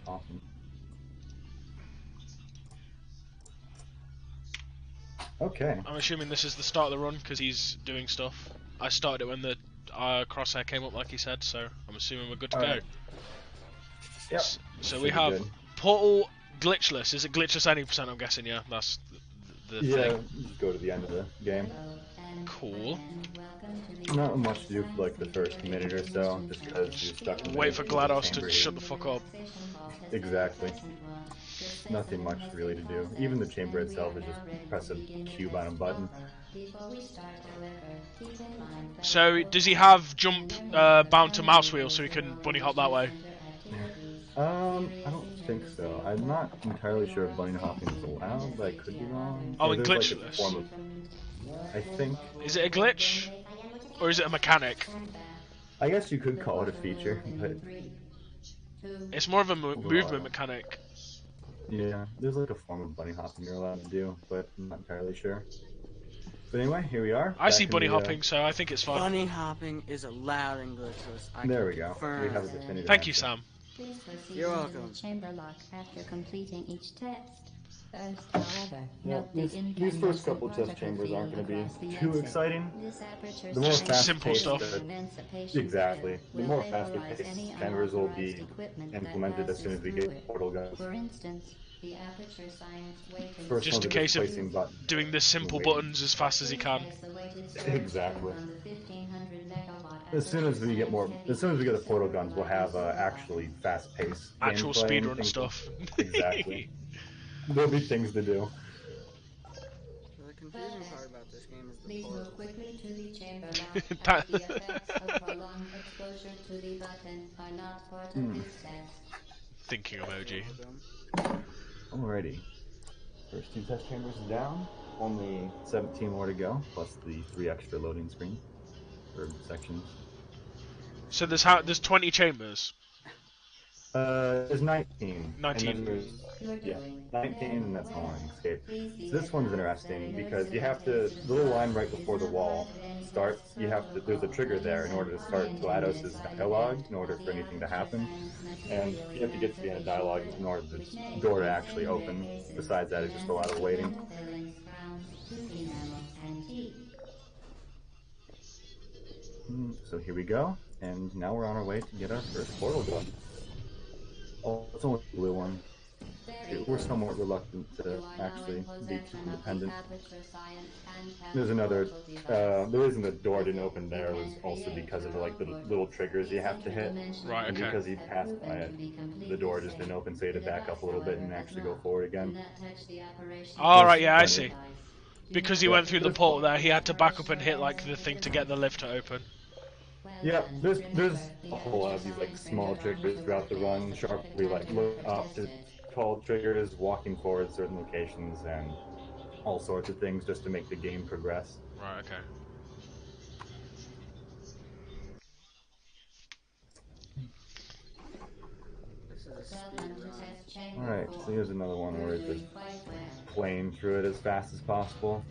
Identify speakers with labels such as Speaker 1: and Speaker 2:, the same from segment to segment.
Speaker 1: Awesome. Okay.
Speaker 2: I'm assuming this is the start of the run because he's doing stuff. I started it when the crosshair came up, like he said, so I'm assuming we're good to
Speaker 1: All
Speaker 2: go.
Speaker 1: right. Yep.
Speaker 2: So we have portal glitchless. Is it glitchless 80%? I'm guessing, yeah. That's the thing.
Speaker 1: Just go to the end of the game.
Speaker 2: Cool.
Speaker 1: Not much to do for like the first minute or so, just because you're stuck in the
Speaker 2: Wait for GLaDOS to
Speaker 1: chamber
Speaker 2: shut
Speaker 1: here.
Speaker 2: the fuck up.
Speaker 1: Exactly. Nothing much really to do. Even the chamber itself is just press a cube on a button.
Speaker 2: So does he have jump bound to mouse wheel so he can bunny hop that way?
Speaker 1: I don't think so. I'm not entirely sure if bunny hopping is allowed, but I could be wrong.
Speaker 2: Oh,
Speaker 1: Or
Speaker 2: in
Speaker 1: there's like a
Speaker 2: glitchless.
Speaker 1: form of, I think.
Speaker 2: Is it a glitch? Or is it a mechanic?
Speaker 1: I guess you could call it a feature, but
Speaker 2: It's more of a movement mechanic.
Speaker 1: Yeah, there's like a form of bunny hopping you're allowed to do, but I'm not entirely sure. But anyway, here we are.
Speaker 2: I see bunny hopping, so I think it's fine.
Speaker 3: Bunny hopping is allowed in glitchless.
Speaker 1: There we go. We have a definitive
Speaker 2: Thank you,
Speaker 1: answer.
Speaker 2: Sam.
Speaker 3: You're welcome.
Speaker 4: Chamber lock after completing each test. First, however, note the
Speaker 1: These first couple test chambers aren't going to be too exciting. The more
Speaker 2: Just simple stuff.
Speaker 1: Exactly. The more faster paced chambers will be implemented as soon as we get portal guns.
Speaker 4: For instance, the aperture science weighted
Speaker 1: First
Speaker 2: Just a
Speaker 1: one's
Speaker 2: case of
Speaker 1: placing button.
Speaker 2: doing the simple buttons as fast as he can.
Speaker 1: Exactly. As soon as we get the portal guns, we'll have actually fast-paced
Speaker 2: Actual
Speaker 1: gameplay
Speaker 2: speedrun stuff.
Speaker 1: Exactly. There'll be things to do.
Speaker 3: The confusing part about this game is the
Speaker 4: Please
Speaker 3: portal.
Speaker 4: move quickly to the chamber lock, as the effects of prolonged exposure to the button are not part of this test.
Speaker 2: Thinking emoji.
Speaker 1: Alrighty. First two test chambers down. Only 17 more to go, plus the 3 extra loading screens or sections.
Speaker 2: So there's 20 chambers.
Speaker 1: There's 19.
Speaker 2: 19.
Speaker 1: And then there's 19, and that's the warning escape. So this one's interesting because you have to, the little line right before the wall starts, there's a trigger there in order to start GLaDOS's dialogue, in order for anything to happen. And you have to get to the end of dialogue in order for the door to actually open. Besides that, it's just a lot of waiting. So here we go, and now we're on our way to get our first portal gun. Oh, it's only the blue one. We're somewhat reluctant to actually be too independent. There's another, the reason the door didn't open there was also because of like the little triggers you have to hit.
Speaker 2: Right, okay.
Speaker 1: And because he passed by it, the door just didn't open, so you had to back up a little bit and actually go forward again.
Speaker 2: Alright, yeah, I see. Because he went through the portal there, he had to back up and hit like the thing to get the lift to open.
Speaker 1: Yeah, there's a whole lot of these like small triggers throughout the run, sharply like look up to call triggers, walking forward certain locations, and all sorts of things just to make the game progress.
Speaker 2: Right, okay.
Speaker 1: Alright, so here's another one where it's just playing through it as fast as possible.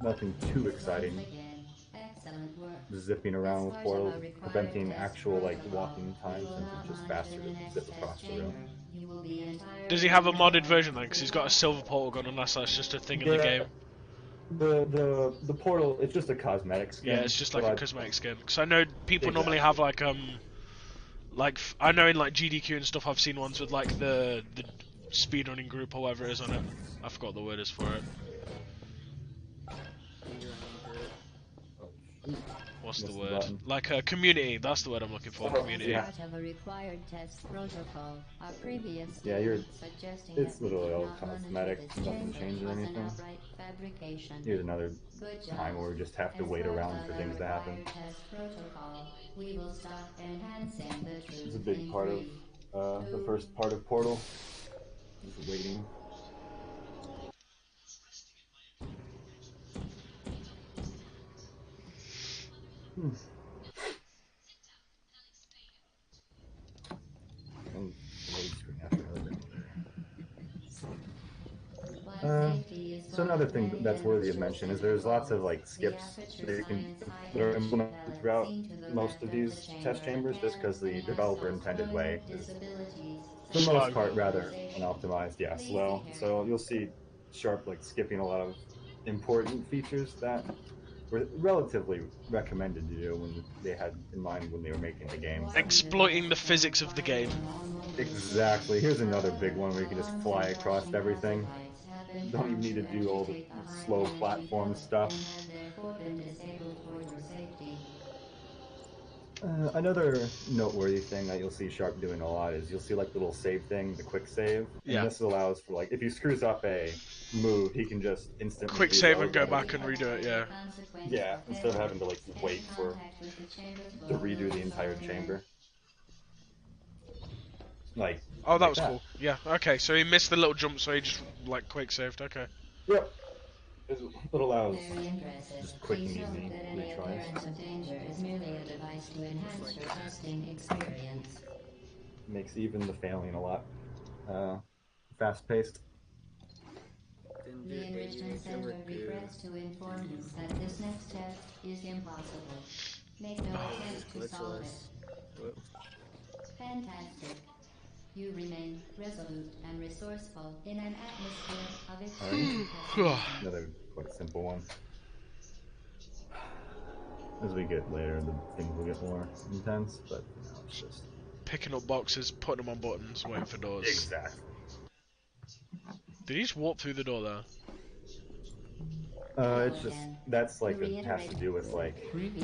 Speaker 1: Nothing too exciting. Zipping around with portals, preventing actual like walking time since it's just faster to zip across the room.
Speaker 2: Does he have a modded version then? Because he's got a silver portal gun, unless that's just a thing in the game.
Speaker 1: The portal, it's just a cosmetic skin.
Speaker 2: Yeah, it's just like a cosmetic skin. Because I know people normally have like I know in like GDQ and stuff I've seen ones with like the speedrunning group or whatever it is on it. I forgot the word is for it. What's the word? Like a community. That's the word I'm looking for. Community.
Speaker 1: Yeah. It's literally all cosmetic. Nothing changing anything. Here's another time where we just have to wait around for things to happen. It's a big part of the first part of Portal. Is waiting. So another thing that's worthy of mention is there's lots of like skips that you can that are implemented throughout most of these test chambers, just because the developer intended way is, for the most
Speaker 2: Slow.
Speaker 1: part, rather unoptimized. Yeah, slow. So you'll see Sharp like skipping a lot of important features that were relatively recommended to do when they had in mind when they were making the game. So.
Speaker 2: Exploiting the physics of the game.
Speaker 1: Exactly. Here's another big one where you can just fly across everything. Don't even need to do all the slow platform stuff. Another noteworthy thing that you'll see Sharp doing a lot is you'll see like the little save thing, the quick save, and
Speaker 2: Yeah.
Speaker 1: this allows for like if he screws up a move, he can just instantly
Speaker 2: Quick save and
Speaker 1: reload
Speaker 2: go
Speaker 1: rather
Speaker 2: back
Speaker 1: than
Speaker 2: and redo it, yeah.
Speaker 1: yeah, instead of having to like wait for to redo the entire chamber. Like
Speaker 2: Oh, that
Speaker 1: like
Speaker 2: was
Speaker 1: that.
Speaker 2: cool. Yeah, okay, so he missed the little jump, so he just, like, quick saved, okay.
Speaker 1: Yep. It allows just quick and easy retries. Makes even the failing a lot fast paced.
Speaker 3: Didn't
Speaker 4: The
Speaker 3: do
Speaker 4: Enrichment
Speaker 3: AGDQ
Speaker 4: Center
Speaker 3: ever
Speaker 4: regrets to inform you that this next test is impossible. Make no attempt to solve it.
Speaker 3: glitchless. Whoops.
Speaker 4: Fantastic. You remain resolute and resourceful in an atmosphere of extreme pessimism.
Speaker 1: Another quite simple one. As we get later, the things will get more intense, but for now it's just
Speaker 2: Picking up boxes, putting them on buttons, waiting for doors.
Speaker 1: exactly.
Speaker 2: Did he just walk through the door there?
Speaker 1: It's just that's like has to do with like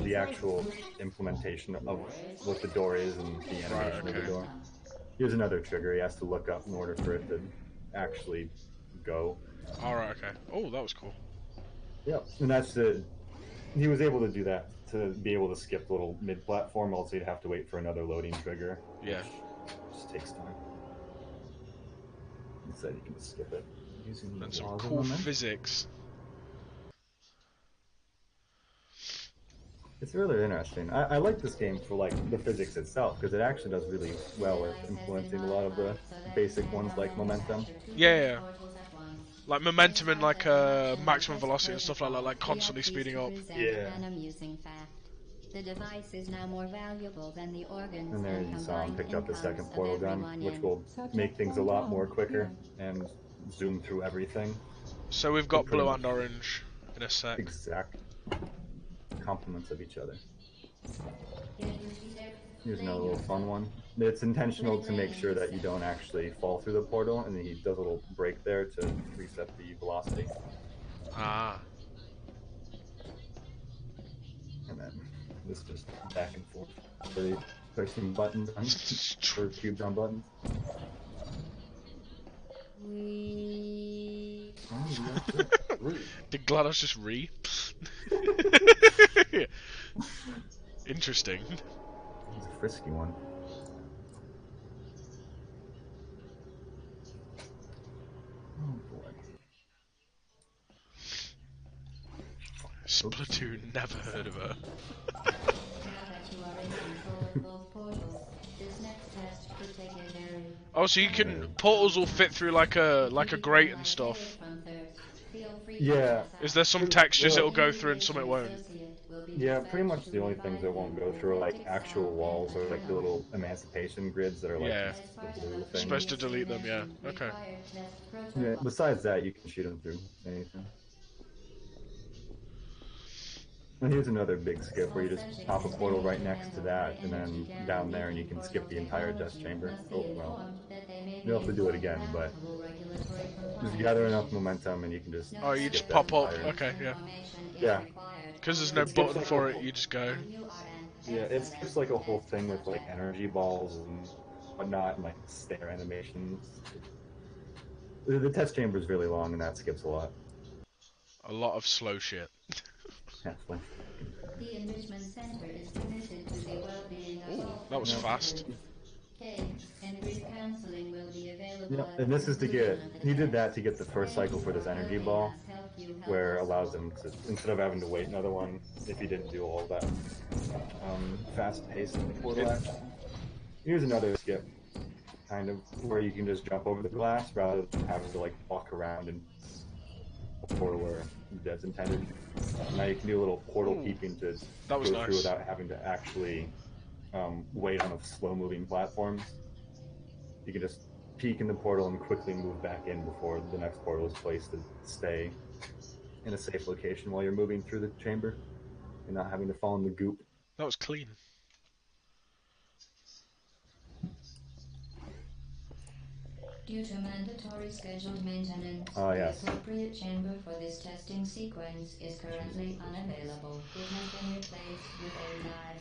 Speaker 1: the actual implementation of what the door is and the animation of the door. Here's another trigger he has to look up in order for it to actually go.
Speaker 2: Alright, okay. Oh, that was cool.
Speaker 1: Yep, and that's the he was able to do that to be able to skip the little mid-platform. Also, you'd have to wait for another loading trigger,
Speaker 2: Yeah.
Speaker 1: which just takes time. Instead, you can just skip it using
Speaker 2: And
Speaker 1: the
Speaker 2: some
Speaker 1: laws of
Speaker 2: cool
Speaker 1: momentum.
Speaker 2: physics.
Speaker 1: It's really interesting. I like this game for like the physics itself because it actually does really well with implementing a lot of the basic ones like momentum.
Speaker 2: Yeah. Like momentum and like maximum velocity and stuff like that, like constantly speeding up.
Speaker 1: Yeah.
Speaker 4: An amusing fact. The device is now more valuable than the organs
Speaker 1: And there you saw him
Speaker 4: combined
Speaker 1: picked up the second
Speaker 4: incomes of
Speaker 1: portal gun,
Speaker 4: everyone
Speaker 1: which
Speaker 4: in
Speaker 1: will make things a lot more quicker and zoom through everything.
Speaker 2: So we've got
Speaker 1: Pretty
Speaker 2: blue
Speaker 1: much
Speaker 2: and orange in a sec.
Speaker 1: exact complements of each other. Here's another little fun one. It's intentional to make sure that you don't actually fall through the portal, and then he does a little break there to reset the velocity.
Speaker 2: Ah.
Speaker 1: And then this just back and forth. Pressing buttons on or cubes on buttons.
Speaker 2: Did GLaDOS just re? Interesting.
Speaker 1: He's a frisky one. Oh boy.
Speaker 2: Splatoon, never heard of her.
Speaker 4: Now that you are in control of both portals, this next test could take a very
Speaker 2: Oh, so you can portals will fit through like a grate and stuff.
Speaker 1: Yeah.
Speaker 2: Is there some textures it'll go through and some it won't?
Speaker 1: Yeah, pretty much the only things that won't go through are like actual walls or like the little emancipation grids that are like
Speaker 2: Yeah.
Speaker 1: the blue things.
Speaker 2: Supposed to delete them, yeah. Okay.
Speaker 1: Yeah, besides that, you can shoot them through anything. And here's another big skip where you just pop a portal right next to that and then down there and you can skip the entire test chamber. Oh, well, you'll have to do it again, but just gather enough momentum and you can just
Speaker 2: Oh, you
Speaker 1: skip
Speaker 2: just
Speaker 1: that
Speaker 2: pop up.
Speaker 1: entire-
Speaker 2: Okay, yeah.
Speaker 1: Yeah.
Speaker 2: Because there's no
Speaker 1: It skips
Speaker 2: button
Speaker 1: like
Speaker 2: for
Speaker 1: a
Speaker 2: it,
Speaker 1: whole-
Speaker 2: you just go.
Speaker 1: Yeah, it skips like a whole thing with like energy balls and whatnot and like stare animations. The test chamber is really long and that skips a lot.
Speaker 2: A lot of slow shit.
Speaker 1: Halfway.
Speaker 4: The Enrichment Center is committed to the well-being of
Speaker 2: Ooh, that was fast.
Speaker 4: Cake and group counseling will be available.
Speaker 1: Yep, and this is to get, he did that to get the first cycle for this energy ball, where it allows him to, instead of having to wait another one, if he didn't do all that fast-paced portal action. Here's another skip, kind of, where you can just jump over the glass rather than having to like walk around and portal where the devs intended. Now you can do a little portal
Speaker 2: Ooh,
Speaker 1: peeping to
Speaker 2: that was
Speaker 1: go through
Speaker 2: nice.
Speaker 1: without having to actually wait on the slow-moving platforms. You can just peek in the portal and quickly move back in before the next portal is placed to stay in a safe location while you're moving through the chamber and not having to fall in the goop.
Speaker 2: That was clean.
Speaker 4: Due to mandatory scheduled maintenance,
Speaker 1: Oh,
Speaker 4: the
Speaker 1: yes.
Speaker 4: appropriate chamber for this testing sequence is currently unavailable. It has been replaced with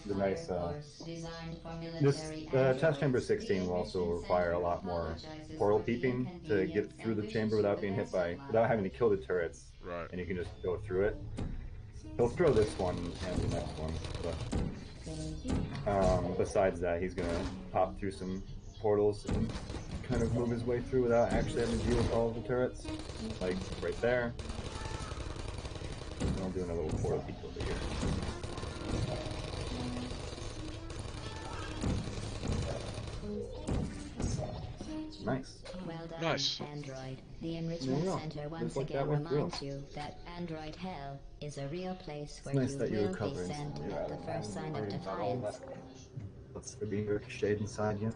Speaker 4: a
Speaker 1: The
Speaker 4: live
Speaker 1: nice,
Speaker 4: fire course designed for
Speaker 1: This
Speaker 4: military
Speaker 1: test chamber
Speaker 4: androids.
Speaker 1: 16 will also require a lot more portal peeping to get through the chamber without being hit by, without having to kill the turrets,
Speaker 2: Right.
Speaker 1: and you can just go through it. He'll throw this one and the next one, but besides that, he's gonna pop through some portals and kind of move his way through without actually having to deal with all of the turrets, like right there. And I'll do another little portal peek over here. Nice.
Speaker 4: Well done,
Speaker 2: Nice.
Speaker 4: Android. The Enrichment Center once
Speaker 1: like
Speaker 4: again
Speaker 1: that went through.
Speaker 4: reminds you that Android Hell is a real place where
Speaker 1: Nice
Speaker 4: you
Speaker 1: that you're
Speaker 4: will be
Speaker 1: recovering
Speaker 4: sent
Speaker 1: some of
Speaker 4: at the first sign of defiance.
Speaker 1: Let's be ricocheted inside you.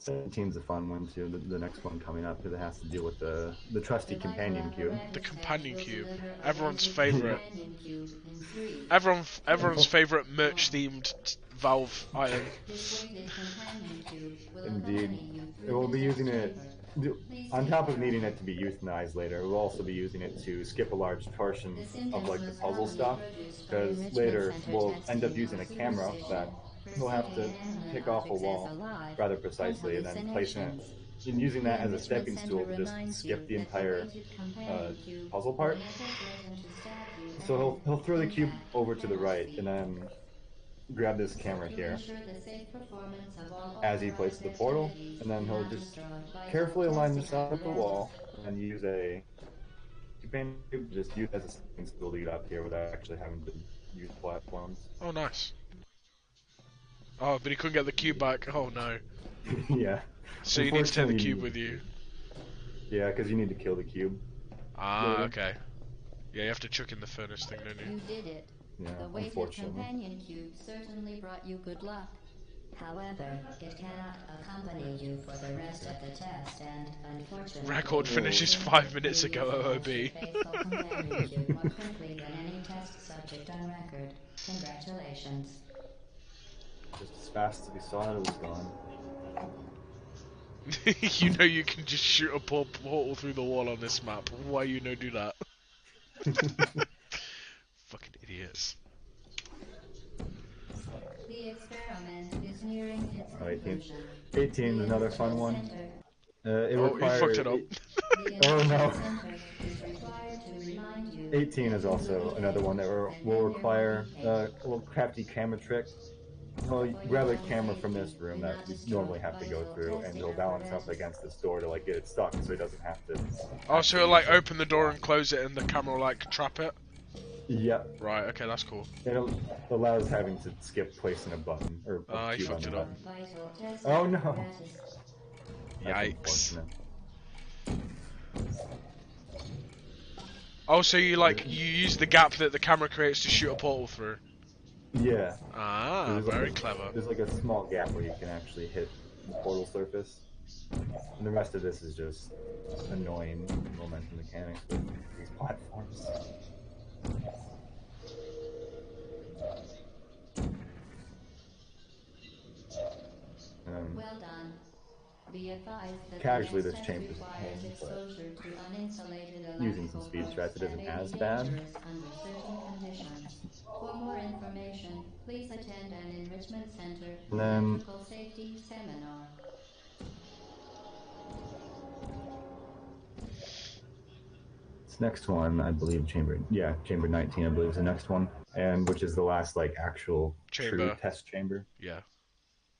Speaker 1: 17's a fun one too. The next one coming up because it has to deal with the trusty companion cube.
Speaker 2: The companion cube. Everyone's favorite. Everyone's favorite merch-themed Valve item.
Speaker 1: Indeed, it will be using it. On top of needing it to be euthanized later, we'll also be using it to skip a large portion of like the puzzle stuff, because later we'll end up using a camera that we'll have to pick off a wall rather precisely and then placing it and using that as a stepping stool to just skip the entire puzzle part. So he'll throw the cube over to the right and then grab this camera here as he places the portal, and then he'll just carefully align this side of the wall and use a companion cube, just use it as a stepping stool to get up here without actually having to use platforms.
Speaker 2: Oh, nice. Oh, but he couldn't get the cube back. Oh no.
Speaker 1: Yeah.
Speaker 2: So you need to take the cube with you.
Speaker 1: Yeah, because you need to kill the cube.
Speaker 2: Ah,
Speaker 1: later.
Speaker 2: okay. Yeah, you have to chuck in the furnace thing, don't you?
Speaker 4: You did it.
Speaker 1: Yeah,
Speaker 4: The weighted
Speaker 1: unfortunately.
Speaker 4: companion cube certainly brought you good luck. However, it cannot accompany you for the rest of the test, and unfortunately,
Speaker 2: Record finishes 5 minutes ago, OOB.
Speaker 4: faithful companion cube more quickly than any test subject on record. Congratulations.
Speaker 1: Just as fast as we saw it, it was gone.
Speaker 2: You know you can just shoot a portal through the wall on this map. Why you no do that? Fucking idiots.
Speaker 4: The experiment is nearing its
Speaker 1: Oh, 18.
Speaker 4: conclusion.
Speaker 1: 18 is another fun one. It
Speaker 2: Oh, you fucked
Speaker 1: requires.
Speaker 2: it up.
Speaker 1: Oh no.
Speaker 4: Is required to remind you
Speaker 1: 18 is also another one that will require a little crafty camera trick. Well, you grab a camera from this room that you normally have to go through, and he'll balance up against this door to like get it stuck, so he doesn't have to.
Speaker 2: Oh, so he'll like open the door and close it, and the camera will like trap it.
Speaker 1: Yep.
Speaker 2: Right. Okay, that's cool.
Speaker 1: It allows having to skip placing a button or a
Speaker 2: He
Speaker 1: cube on
Speaker 2: fucked
Speaker 1: the
Speaker 2: it up.
Speaker 1: button. Oh no. That's
Speaker 2: Yikes.
Speaker 1: unfortunate.
Speaker 2: Oh, so you use the gap that the camera creates to shoot a portal through.
Speaker 1: Yeah.
Speaker 2: Ah,
Speaker 1: There's like
Speaker 2: very clever.
Speaker 1: There's like a small gap where you can actually hit the portal surface. And the rest of this is just annoying momentum mechanics with these platforms.
Speaker 4: well done. Be advised that
Speaker 1: Casually,
Speaker 4: the
Speaker 1: this
Speaker 4: next
Speaker 1: chamber
Speaker 4: test
Speaker 1: is a
Speaker 4: requires
Speaker 1: pain, but
Speaker 4: exposure to uninsulated
Speaker 1: using some speed
Speaker 4: electrical
Speaker 1: strats, it
Speaker 4: that
Speaker 1: isn't
Speaker 4: may
Speaker 1: as
Speaker 4: be
Speaker 1: bad.
Speaker 4: dangerous under certain conditions. For more information, please attend an Enrichment Center
Speaker 1: And then
Speaker 4: electrical safety seminar.
Speaker 1: this next one, I believe, chamber 19, I believe, is the next one, and which is the last like actual true
Speaker 2: Chamber.
Speaker 1: test chamber
Speaker 2: Yeah.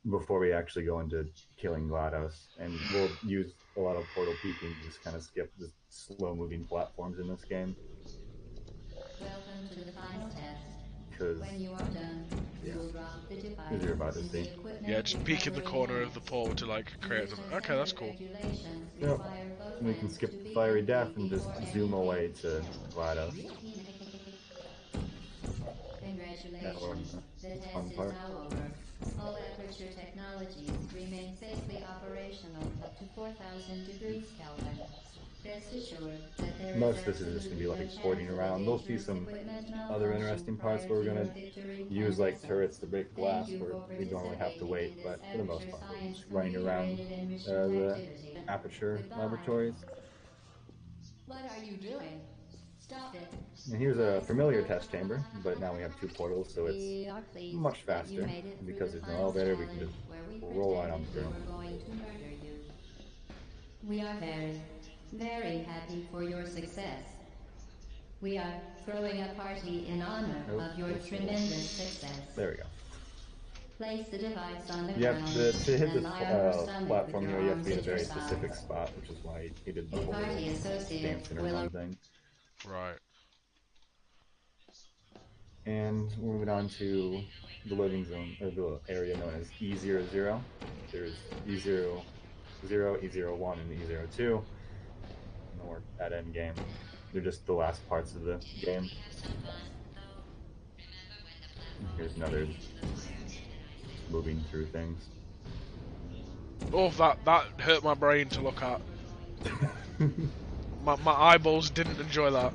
Speaker 1: before we actually go into killing GLaDOS, and we'll use a lot of portal peeking to just kind of skip the slow-moving platforms in this game.
Speaker 4: Welcome to the final test.
Speaker 1: because
Speaker 4: When you are done,
Speaker 1: yeah,
Speaker 4: you'll drop the device
Speaker 1: as you're about to
Speaker 4: into
Speaker 1: see.
Speaker 4: the equipment
Speaker 2: Yeah, just peek in the
Speaker 4: recovery
Speaker 2: corner of the
Speaker 4: house.
Speaker 2: portal to like create them. Okay, that's cool.
Speaker 4: Regulations
Speaker 1: Yep.
Speaker 4: require both
Speaker 1: And we can
Speaker 4: ends
Speaker 1: skip
Speaker 4: to
Speaker 1: the
Speaker 4: be
Speaker 1: fiery
Speaker 4: empty
Speaker 1: death and just
Speaker 4: before
Speaker 1: zoom away
Speaker 4: anything
Speaker 1: to GLaDOS. Now we're in
Speaker 4: Congratulations. The
Speaker 1: the
Speaker 4: test
Speaker 1: fun
Speaker 4: is
Speaker 1: part.
Speaker 4: now over. All Aperture technologies remain safely operational up to 4,000 degrees Kelvin. Rest assured that there is
Speaker 1: Most of this is just going to be
Speaker 4: absolutely no
Speaker 1: like
Speaker 4: chance
Speaker 1: porting
Speaker 4: of a
Speaker 1: around. There'll be
Speaker 4: dangerous
Speaker 1: some
Speaker 4: equipment
Speaker 1: other
Speaker 4: malfunction
Speaker 1: interesting parts
Speaker 4: prior
Speaker 1: where
Speaker 4: to
Speaker 1: we're
Speaker 4: your
Speaker 1: going to
Speaker 4: victory
Speaker 1: use like
Speaker 4: convincing.
Speaker 1: turrets to break
Speaker 4: Thank
Speaker 1: glass
Speaker 4: you
Speaker 1: where
Speaker 4: for
Speaker 1: we normally have to
Speaker 4: participating
Speaker 1: wait,
Speaker 4: in this
Speaker 1: but for the most
Speaker 4: Aperture
Speaker 1: part, we're
Speaker 4: Science
Speaker 1: just running around
Speaker 4: computer-aided enrichment
Speaker 1: the
Speaker 4: activity.
Speaker 1: Aperture
Speaker 4: Goodbye.
Speaker 1: laboratories.
Speaker 4: What are you doing? Stop it.
Speaker 1: And here's a familiar test chamber, but now we have 2 portals, so it's
Speaker 4: We are pleased
Speaker 1: much
Speaker 4: that you
Speaker 1: faster.
Speaker 4: made it
Speaker 1: And
Speaker 4: through
Speaker 1: because
Speaker 4: the
Speaker 1: there's no
Speaker 4: final
Speaker 1: elevator, we can
Speaker 4: challenge
Speaker 1: just
Speaker 4: where we
Speaker 1: roll right on
Speaker 4: pretended we
Speaker 1: through.
Speaker 4: were going to murder you. We are very, very happy for your success. We are throwing a party in honor of your tremendous success.
Speaker 1: There we go.
Speaker 4: Place the device on the
Speaker 1: You have
Speaker 4: ground
Speaker 1: to hit
Speaker 4: and
Speaker 1: this
Speaker 4: lie on your stomach
Speaker 1: platform
Speaker 4: with
Speaker 1: here.
Speaker 4: your
Speaker 1: You have to be in a
Speaker 4: arms at
Speaker 1: very
Speaker 4: your
Speaker 1: specific
Speaker 4: sides.
Speaker 1: spot, which is why he did the
Speaker 4: A
Speaker 1: whole
Speaker 4: party
Speaker 1: little
Speaker 4: associate
Speaker 1: dancing
Speaker 4: will
Speaker 1: around thing.
Speaker 2: Right.
Speaker 1: And we're moving on to the loading zone, or the area known as E00. There's E00, E01, and E02. And we're at end game. They're just the last parts of the game. Here's another moving through things.
Speaker 2: Oh, that hurt my brain to look at. My eyeballs didn't enjoy that.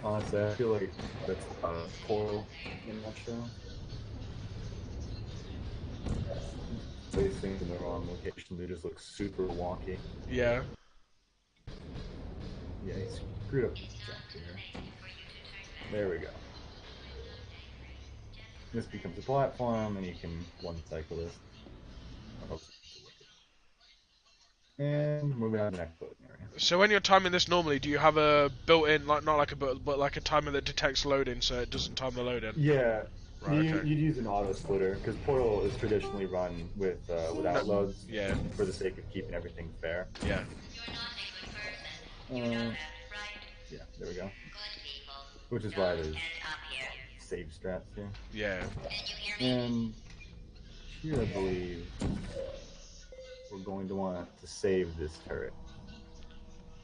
Speaker 1: Honestly, I feel like that's Portal in a nutshell. Place things in the wrong location, they just look super wonky.
Speaker 2: Yeah.
Speaker 1: Yeah, he screwed up the jump here. There we go. This becomes a platform, and you can one-cycle this. And moving on to the next loading area.
Speaker 2: So when you're timing this normally, do you have a built-in, like not like a but like a timer that detects loading, so it doesn't time the loading?
Speaker 1: Yeah,
Speaker 2: Right. Okay.
Speaker 1: you'd use an auto splitter because Portal is traditionally run with without loads.
Speaker 2: Yeah.
Speaker 1: For the sake of keeping everything fair.
Speaker 2: Yeah.
Speaker 1: Yeah, there we go. Which is why there's save strats here.
Speaker 2: Yeah.
Speaker 1: And here, I believe we're going to want to save this turret.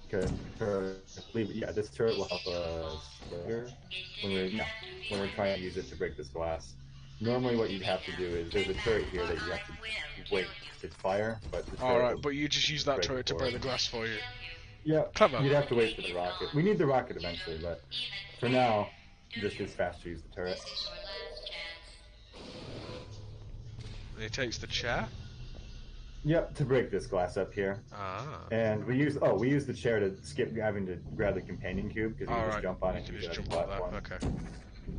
Speaker 1: Because I believe, yeah, this turret will help us later when we're trying to use it to break this glass. Normally, what you'd have to do is there's a turret here that you have to wait to fire, but the turret
Speaker 2: Alright,
Speaker 1: will
Speaker 2: but you just use that
Speaker 1: break
Speaker 2: turret to
Speaker 1: for
Speaker 2: break the
Speaker 1: us.
Speaker 2: glass for you.
Speaker 1: Yeah,
Speaker 2: Clever.
Speaker 1: you'd have to wait for the rocket. We need the rocket eventually, but for now, just it's faster to use the turret.
Speaker 2: And he takes the chair?
Speaker 1: Yep, to break this glass up here.
Speaker 2: Ah.
Speaker 1: And we use the chair to skip having to grab the companion cube because you can just jump on it
Speaker 2: You can
Speaker 1: and
Speaker 2: just
Speaker 1: use it as a
Speaker 2: jump up
Speaker 1: platform.
Speaker 2: there. Okay.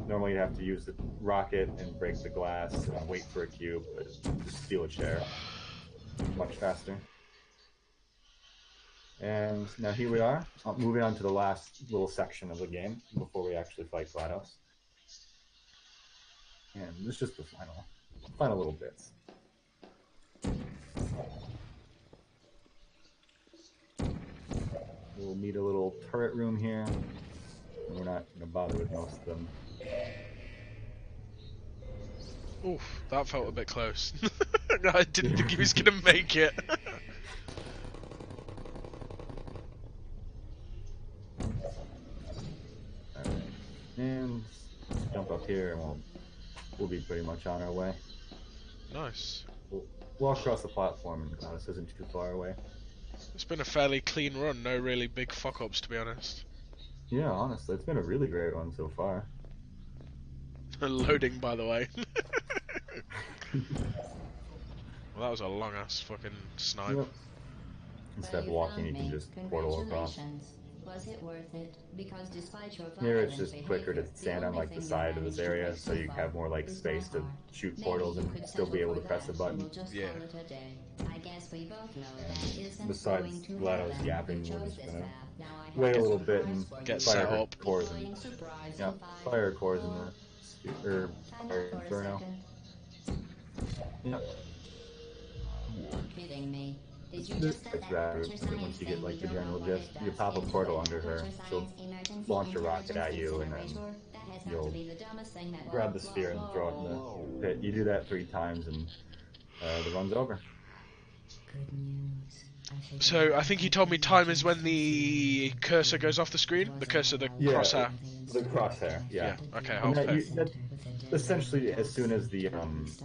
Speaker 1: Normally you have to use the rocket and break the glass and wait for a cube, but just steal a chair. Much faster. And now here we are, moving on to the last little section of the game before we actually fight GLaDOS. And this is just the final little bits. We'll need a little turret room here. We're not going to bother with most of them.
Speaker 2: Oof, that felt a bit close. I didn't think he was going to make it.
Speaker 1: Alright. And jump up here and we'll be pretty much on our way.
Speaker 2: Nice.
Speaker 1: We'll walk across the platform and GLaDOS isn't too far away.
Speaker 2: It's been a fairly clean run, no really big fuck-ups to be honest.
Speaker 1: Yeah, honestly, it's been a really great one so far.
Speaker 2: Loading, by the way. Well, that was a long-ass fucking snipe.
Speaker 1: Yep. Instead of walking, you can just portal across.
Speaker 4: Was it worth it? Because despite your
Speaker 1: Here it's
Speaker 4: violent
Speaker 1: just quicker to
Speaker 4: behavior,
Speaker 1: stand
Speaker 4: the
Speaker 1: on
Speaker 4: only
Speaker 1: like the
Speaker 4: thing
Speaker 1: side of
Speaker 4: you've
Speaker 1: this
Speaker 4: managed to
Speaker 1: area
Speaker 4: break
Speaker 1: so
Speaker 4: so
Speaker 1: you
Speaker 4: far
Speaker 1: have more like
Speaker 4: is
Speaker 1: space
Speaker 4: my
Speaker 1: to
Speaker 4: heart.
Speaker 1: shoot
Speaker 4: Maybe
Speaker 1: portals
Speaker 4: you
Speaker 1: and
Speaker 4: could
Speaker 1: still be
Speaker 4: settle
Speaker 1: able to
Speaker 4: for
Speaker 1: press a
Speaker 4: that,
Speaker 1: button.
Speaker 4: and we'll just
Speaker 2: Yeah.
Speaker 4: call it a day. I guess we both know that isn't
Speaker 1: Besides
Speaker 4: going to
Speaker 1: GLaDOS
Speaker 4: happen.
Speaker 1: yapping,
Speaker 4: You
Speaker 1: we're
Speaker 4: chose
Speaker 1: just
Speaker 4: this
Speaker 1: gonna
Speaker 4: path. Now I have
Speaker 1: wait a
Speaker 4: a
Speaker 1: little bit and
Speaker 4: surprise for
Speaker 2: Get
Speaker 4: you.
Speaker 2: set
Speaker 1: fire
Speaker 2: up.
Speaker 1: cores and
Speaker 4: Deploying surprise
Speaker 1: yeah,
Speaker 4: in 5,
Speaker 1: fire cores in
Speaker 4: 4.
Speaker 1: the
Speaker 4: Time
Speaker 1: fire
Speaker 4: out for a
Speaker 1: inferno.
Speaker 4: second.
Speaker 1: Yep.
Speaker 4: You're kidding me. Did you
Speaker 1: This
Speaker 4: just set
Speaker 1: gets
Speaker 4: that
Speaker 1: rather
Speaker 4: Aperture Science
Speaker 1: once you
Speaker 4: thing
Speaker 1: get like
Speaker 4: we
Speaker 1: the
Speaker 4: don't know
Speaker 1: general
Speaker 4: what
Speaker 1: gist.
Speaker 4: it
Speaker 1: You
Speaker 4: does
Speaker 1: pop a
Speaker 4: into
Speaker 1: portal
Speaker 4: the
Speaker 1: under her,
Speaker 4: Aperture
Speaker 1: she'll
Speaker 4: Science Emergency
Speaker 1: launch a rocket
Speaker 4: Intelligence
Speaker 1: at you and then
Speaker 4: Incinerator? That
Speaker 1: you'll grab the sphere and throw it in the pit. You do that 3 times, and the run's over.
Speaker 4: Good news.
Speaker 2: So I think he told me time is when the cursor goes off the screen. The cursor, the crosshair.
Speaker 1: The crosshair, yeah.
Speaker 2: Okay,
Speaker 1: And
Speaker 2: hold
Speaker 1: that essentially, as soon as the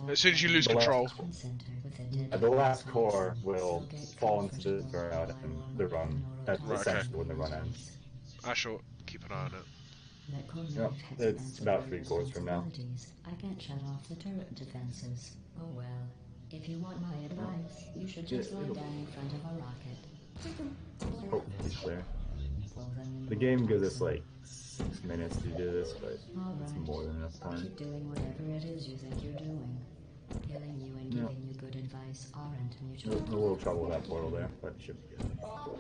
Speaker 2: as soon as you lose control.
Speaker 1: The last core will fall into the burnout and the run. That's
Speaker 2: Right,
Speaker 1: essentially when the run ends.
Speaker 2: I shall keep an eye on it.
Speaker 1: Yep, it's about 3 cores from now.
Speaker 4: I can't shut off the turret defenses. Oh well. If you want my advice, you should just lie down in front of a rocket.
Speaker 1: Oh, it's clear. The game gives us like 6 minutes to do this, but it's more than enough time.
Speaker 4: Keep doing whatever it is you think you're doing. Killing you and giving you good advice aren't mutual.
Speaker 1: A little trouble with that portal there, but it should be good.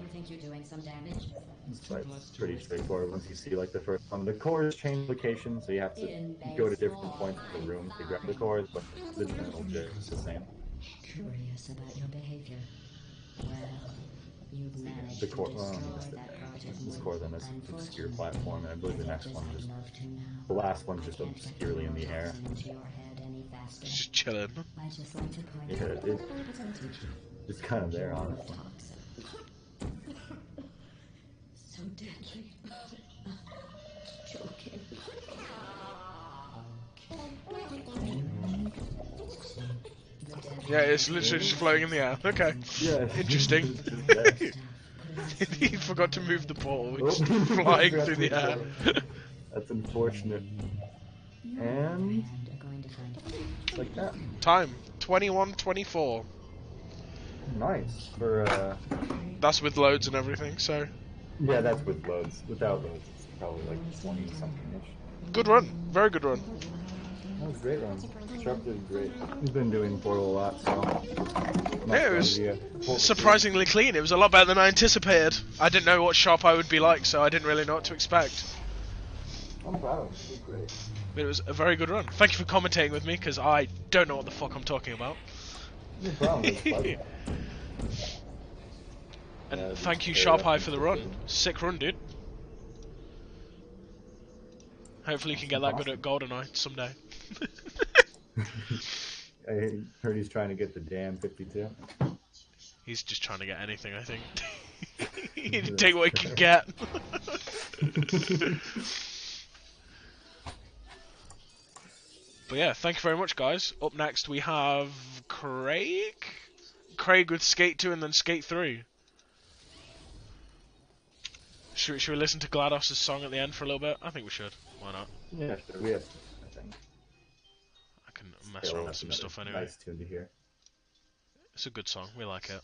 Speaker 4: You think you're doing some damage?
Speaker 1: It's like pretty straightforward once you see like the first one. The cores change location, so you have to go to different points of the room to grab the cores, but the general gist is the same.
Speaker 4: Curious about your behavior. Well, you've managed
Speaker 1: The
Speaker 4: to
Speaker 1: core,
Speaker 4: destroy that project.
Speaker 1: this core's on this obscure platform, and I believe the next one just, the last one's just obscurely in the air.
Speaker 2: Just chilling.
Speaker 4: I just like to point
Speaker 1: Yeah, it's kind of there, honestly.
Speaker 4: So deadly. Joking.
Speaker 2: Yeah, it's literally just floating in the air. Okay.
Speaker 1: Yeah.
Speaker 2: Interesting. He forgot to move the portal, which is flying through the air.
Speaker 1: That's unfortunate. And like that.
Speaker 2: Time 21:24.
Speaker 1: Nice for
Speaker 2: That's with loads and everything. So
Speaker 1: yeah, that's with loads. Without loads, it's probably like 20 something ish.
Speaker 2: good run, very good run.
Speaker 1: That was a great run. Sharp did great. He's been doing Portal a lot, so.
Speaker 2: Yeah, it was surprisingly clean. It was a lot better than I anticipated. I didn't know what Sharp Eye would be like, so I didn't really know what to expect.
Speaker 1: I'm proud of him. He did great.
Speaker 2: But it was a very good run. Thank you for commentating with me, because I don't know what the fuck I'm talking about.
Speaker 1: No problem. It's fun.
Speaker 2: And thank you, Sharp Eye, for the run. Sick run, dude. Hopefully you can get that good at GoldenEye someday.
Speaker 1: I heard he's trying to get the damn 52.
Speaker 2: He's just trying to get anything, I think. He'd take what he can get. But yeah, thank you very much, guys. Up next we have Craig? Craig with Skate 2 and then Skate 3. Should we listen to GLaDOS' song at the end for a little bit? I think we should. Why not?
Speaker 1: Yeah, sure. We have to, I think.
Speaker 2: I can mess around with some stuff anyway.
Speaker 1: Nice tune to hear.
Speaker 2: It's a good song. We like it.